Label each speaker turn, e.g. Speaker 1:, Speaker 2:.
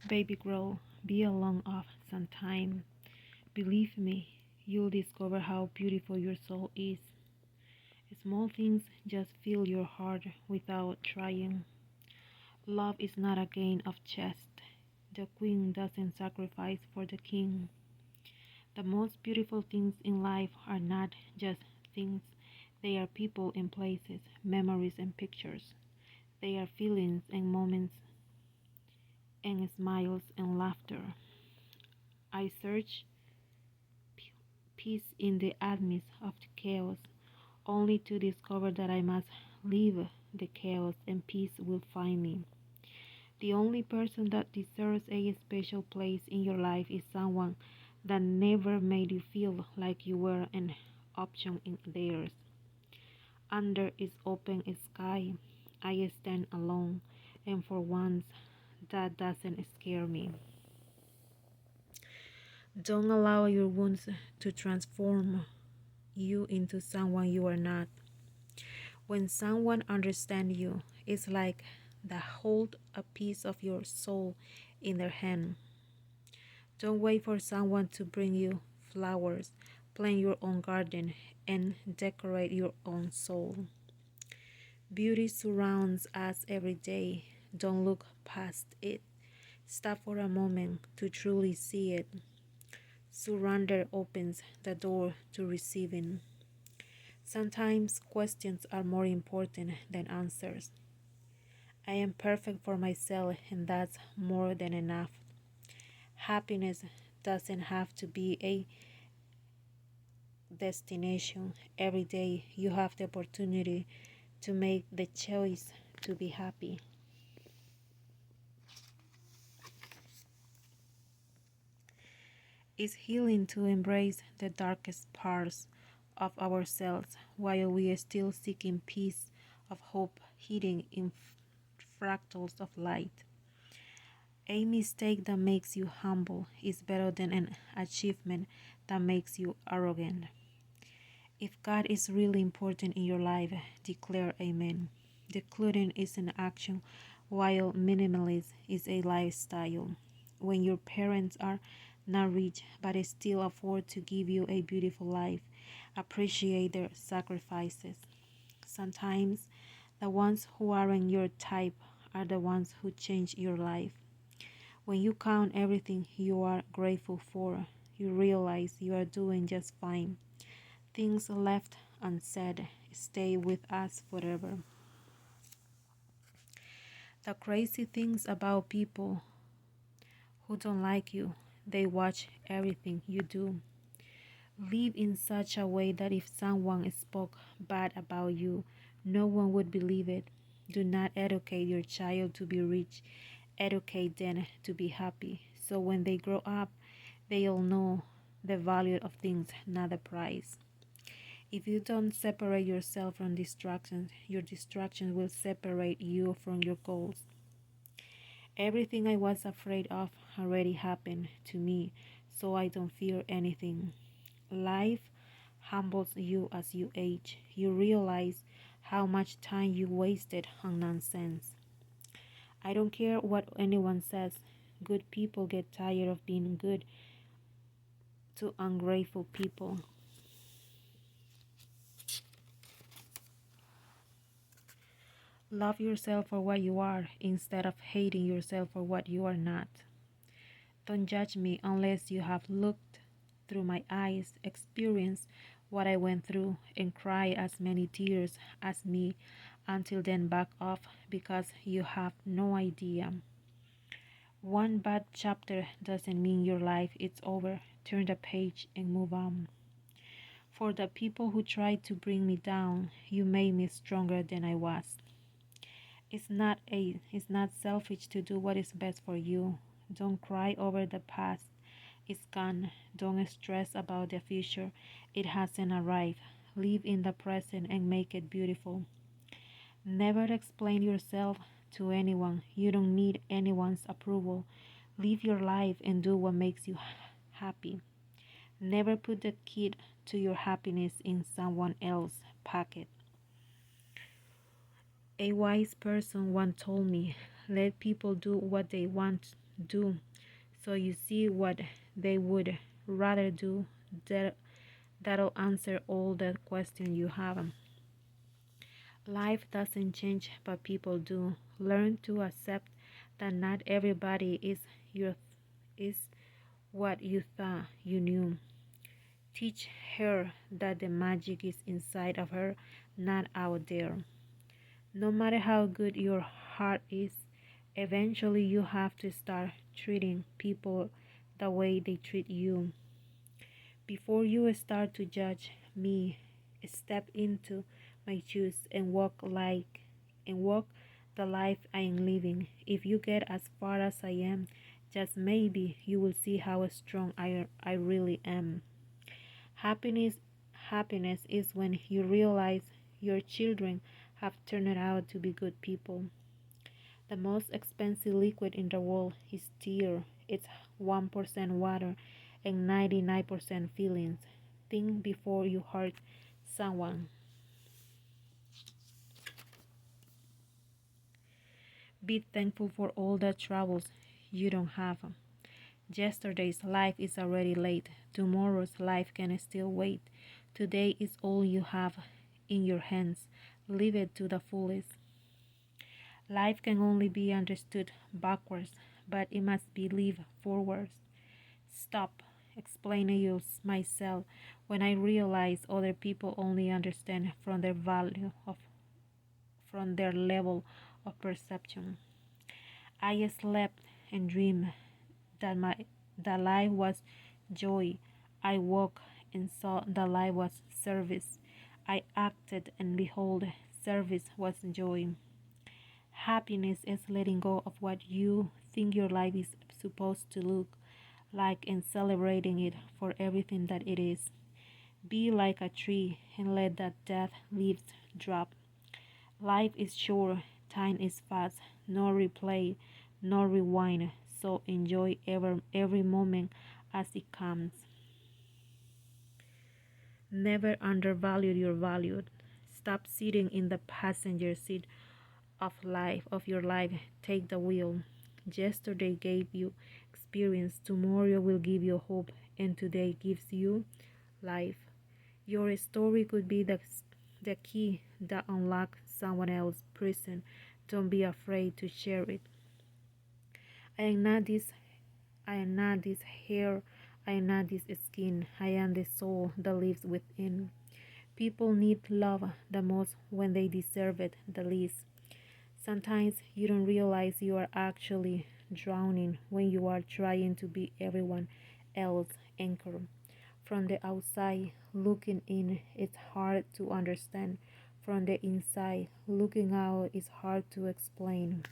Speaker 1: Baby girl, be along of some time. Believe me, you'll discover how beautiful your soul is. Small things just fill your heart without trying. Love is not a game of chess. The queen doesn't sacrifice for the king. The most beautiful things in life are not just things, they are people and places, memories and pictures. They are feelings and moments and smiles and laughter. I search peace in the midst of the chaos, only to discover that I must leave the chaos and peace will find me. The only person that deserves a special place in your life is someone that never made you feel like you were an option in theirs. Under its open sky, I stand alone, and for once, that doesn't scare me. Don't allow your wounds to transform you into someone you are not. When someone understands you, it's like they hold a piece of your soul in their hand. Don't wait for someone to bring you flowers. Plant your own garden and decorate your own soul. Beauty surrounds us every day. Don't look past it. Stop for a moment to truly see it. Surrender opens the door to receiving. Sometimes questions are more important than answers. I am perfect for myself, and that's more than enough. Happiness doesn't have to be a destination. Every day you have the opportunity to make the choice to be happy. It's healing to embrace the darkest parts of ourselves while we are still seeking peace of hope hidden in fractals of light. A mistake that makes you humble is better than an achievement that makes you arrogant. If God is really important in your life, declare Amen. Decluttering is an action, while minimalism is a lifestyle. When your parents are not rich but still afford to give you a beautiful life, appreciate their sacrifices. Sometimes the ones who aren't your type are the ones who change your life. When you count everything you are grateful for, you realize you are doing just fine. Things left unsaid stay with us forever. The crazy things about people who don't like you, they watch everything you do. Live in such a way that if someone spoke bad about you, no one would believe it. Do not educate your child to be rich, educate them to be happy. So when they grow up, they'll know the value of things, not the price. If you don't separate yourself from distractions, your distractions will separate you from your goals. Everything I was afraid of already happened to me, so I don't fear anything. Life humbles you as you age. You realize how much time you wasted on nonsense. I don't care what anyone says. Good people get tired of being good to ungrateful people. Love yourself for what you are instead of hating yourself for what you are not. Don't judge me unless you have looked through my eyes, experienced what I went through, and cry as many tears as me. Until then, back off because you have no idea. One bad chapter doesn't mean your life is over. Turn the page and move on. For the people who tried to bring me down, you made me stronger than I was. It's not selfish to do what is best for you. Don't cry over the past. It's gone. Don't stress about the future. It hasn't arrived. Live in the present and make it beautiful. Never explain yourself to anyone. You don't need anyone's approval. Live your life and do what makes you happy. Never put the key to your happiness in someone else's pocket. A wise person once told me, let people do what they want do. So you see what they would rather do. That, that'll answer all the questions you have. Life doesn't change, but people do. Learn to accept that not everybody your is what you thought you knew. Teach her that the magic is inside of her, not out there. No matter how good your heart is, eventually you have to start treating people the way they treat you. Before you start to judge me, step into my shoes and walk the life I am living. If you get as far as I am, just maybe you will see how strong I really am. Happiness happiness is when you realize your children have turned out to be good people. The most expensive liquid in the world is tear. It's 1% water and 99% feelings. Think before you hurt someone. Be thankful for all the troubles you don't have. Yesterday's life is already late. Tomorrow's life can still wait. Today is all you have in your hands. Live it to the fullest. Life can only be understood backwards, but it must be lived forwards. Stop explaining you myself when I realize other people only understand from their level of perception. I slept and dreamed that life was joy. I woke and saw that life was service. I acted and behold, service was joy. Happiness is letting go of what you think your life is supposed to look like and celebrating it for everything that it is. Be like a tree and let that dead leaves drop. Life is short, time is fast, no replay, no rewind, so enjoy every moment as it comes. Never undervalue your value. Stop sitting in the passenger seat of your life. Take the wheel. Yesterday gave you experience, tomorrow will give you hope, and today gives you life. Your story could be the key that unlocks someone else's prison. Don't be afraid to share it. I am not this I am not this hair, I am not this skin, I am the soul that lives within. People need love the most when they deserve it the least. Sometimes you don't realize you are actually drowning when you are trying to be everyone else's anchor. From the outside looking in, it's hard to understand. From the inside looking out, it's hard to explain.